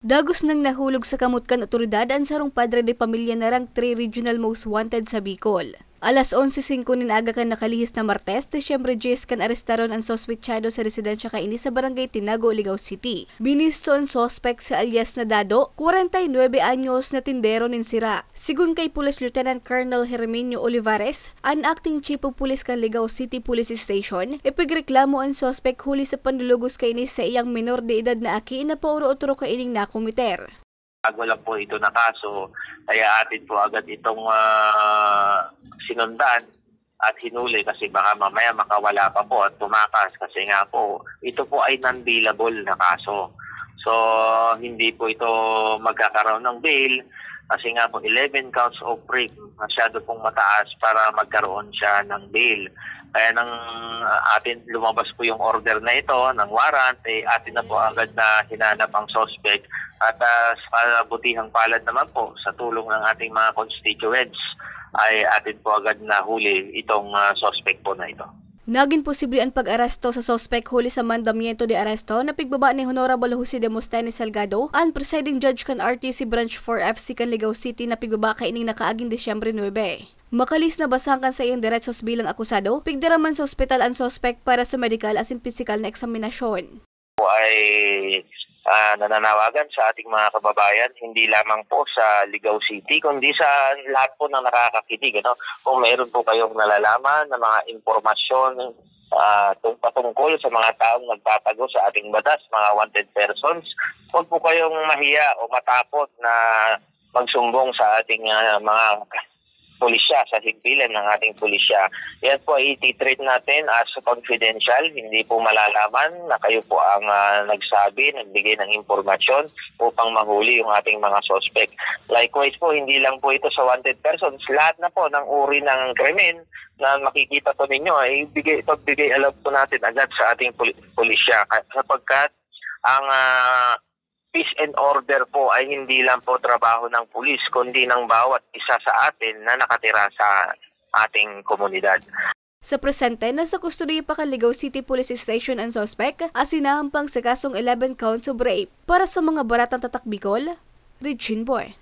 Dagos nang nahulog sa kamot kan otoridad ang sarong padre de pamilya na rang 3 regional most wanted sa Bicol. Alas 11:05 ninaga kan nakalihis na Martes, Desyembre 10 kan arestaron ang sospechado sa residensya kaini sa barangay Tinago, Ligao City. Binisto ang sospek sa alias na Dado, 49 anyos na tindero nin sira. Sigun kay Police Lieutenant Colonel Herminio Olivares, ang acting chief of police kan Ligao City Police Station, ipigreklamo ang sospek huli sa pandulugos kaini sa iyang minor de edad na aki na pauro-utro kaining nakomiter. Bago lang po ito na kaso, kaya atin po agad itong sinundan at hinuli kasi baka mamaya makawala pa po at tumakas kasi nga po ito po ay non-bailable na kaso. So hindi po ito magkakaroon ng bail kasi nga po 11 counts of rape, masyado pong mataas para magkaroon siya ng bail. Kaya nang atin lumabas po yung order na ito ng warrant, atin na po agad na hinanap ang suspect at sa butihang palad naman po sa tulong ng ating mga constituents ay atin po agad na huli itong suspect po na ito. Naging posible ang pag-aresto sa suspect huli sa mandamiento de aresto na pigbaba ni Honorable Jose Demosthenes Salgado, ang presiding judge kan RTC Branch 4 FC kan Ligao City na pigbaba kaining nakaaging Desyembre 9. Makalis na basangkan sa iyong deretsos bilang akusado, pigdaraman sa ospital ang suspect para sa medical as in physical na eksaminasyon. Ay nananawagan sa ating mga kababayan, hindi lamang po sa Ligao City, kundi sa lahat po ng nakakakinig. Kung mayroon po kayong nalalaman na mga impormasyon patungkol sa mga taong nagtatago sa ating batas, mga wanted persons, huwag po kayong mahiya o matakot na magsumbong sa ating mga pulisya, sa himpilan ng ating pulisya. Yan po ay iti-treat natin as confidential, hindi po malalaman na kayo po ang nagsabi, nagbigay ng impormasyon upang mahuli yung ating mga suspect. Likewise po, hindi lang po ito sa wanted persons, lahat na po ng uri ng krimen na makikita po ninyo ay bigay alam po natin agad sa ating pulisya sapagkat ang peace and order po ay hindi lang po trabaho ng pulis, kundi ng bawat isa sa atin na nakatira sa ating komunidad. Sa presente, nasa kustodiya pa kan Ligao City Police Station ang suspect, asinahampang sa kasong 11 counts of rape. Para sa mga baratang tatak Bicol, Regine Boy.